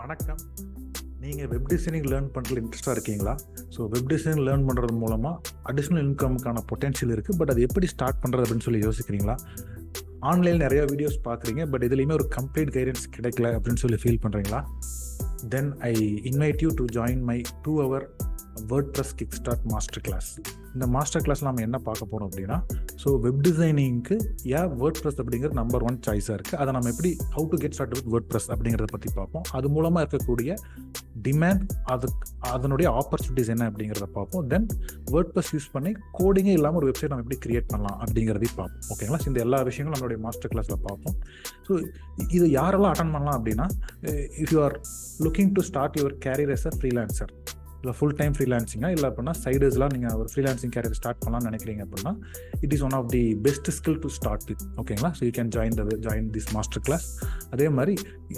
வணக்கம். நீங்கள் web designing learn பண்ணுறதுல இன்ட்ரெஸ்ட்டாக இருக்கீங்களா? ஸோ வெப் டிசைனிங் லேர்ன் பண்ணுறது மூலமாக அடிஷ்னல் இன்கமுக்கான பொட்டென்ஷியல் இருக்குது. பட் அது எப்படி ஸ்டார்ட் பண்ணுறது அப்படின்னு சொல்லி யோசிக்கிறீங்களா? ஆன்லைனில் நிறைய வீடியோஸ் பார்க்குறீங்க, பட் இதுலேயுமே ஒரு கம்ப்ளீட் கைடன்ஸ் கிடைக்கல அப்படின்னு சொல்லி ஃபீல் பண்ணுறீங்களா? Then I invite you to join my 2-hour WordPress Kickstart Masterclass. இந்த மாஸ்டர் கிளாஸில் நம்ம என்ன பார்க்க போகிறோம் அப்படின்னா, ஸோ வெப் டிசைனிங்க்கு ஏன் WordPress அப்படிங்கிறது நம்பர் 1 சாய்ஸாக இருக்குது, அதை நம்ம எப்படி how to get start with WordPress அப்படிங்கிறத பற்றி பார்ப்போம். அது மூலமாக இருக்கக்கூடிய டிமாண்ட், அதனுடைய ஆப்பர்ச்சுனிட்டிஸ் என்ன அப்படிங்கிறத பார்ப்போம். தென் WordPress யூஸ் பண்ணி கோடிங்கே இல்லாமல் ஒரு வெப்சைட் நம்ம எப்படி கிரியேட் பண்ணலாம் அப்படிங்கிறதையும் பார்ப்போம். ஓகேங்களா? இந்த எல்லா விஷயங்களும் நம்மளுடைய மாஸ்டர் கிளாஸில் பார்ப்போம். ஸோ இது யாரெல்லாம் அட்டன் பண்ணலாம் அப்படின்னா, if you are looking to start your career as a freelancer, இல்லை ஃபுல் டைம் ஃப்ரீலான்சிங்காக, இல்லை அப்படின்னா சைடர்ஸ்லாம் நீங்கள் ஒரு ஃப்ரீலான்சிங் கேரியர் ஸ்டார்ட் பண்ணலாம்னு நினைக்கிறீங்க அப்படின்னா, it is one of the best skill to start with. ஓகேங்களா? So you can join this master class. அதே மாதிரி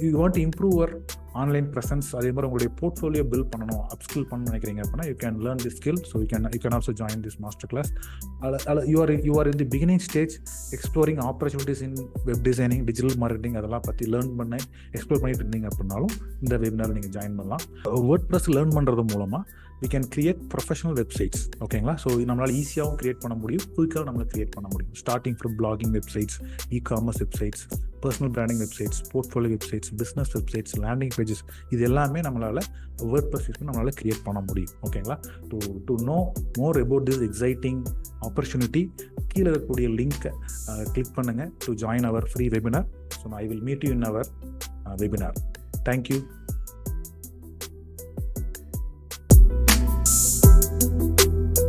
you want to improve your online presence, அதே மாதிரி உங்களுடைய போர்ட்ஃபோலியோ பில்ட் பண்ணணும், அப்ஸ்கில் பண்ணணும்னு நினைக்கிறீங்க அப்படின்னா, you can learn this skill. So you can also join this master class. You are in the beginning stage exploring opportunities in web designing, digital marketing, அதெல்லாம் பற்றி learn பண்ணி எக்ஸ்ப்ளோர் பண்ணிட்டு இருந்தீங்க அப்படின்னாலும் இந்த வெபினார் நீங்கள் ஜாயின் பண்ணலாம். WordPress லேர்ன் பண்ணுறது மூலமாக we can create professional websites. ஓகேங்களா? ஸோ நம்மளால் ஈஸியாகவும் கிரியேட் பண்ண முடியும், குயிக்காக நம்மளால் கிரியேட் பண்ண முடியும். Starting from blogging websites, e-commerce websites, personal branding websites, portfolio websites, business websites, landing pages, இது எல்லாமே நம்மளால் WordPress யூஸ் பண்ணி நம்மளால் கிரியேட் பண்ண முடியும். ஓகேங்களா? To know more about this exciting opportunity, கீழே இருக்கக்கூடிய லிங்க்கை கிளிக் பண்ணுங்கள் to join our free webinar. So I will meet you in our webinar. Thank you.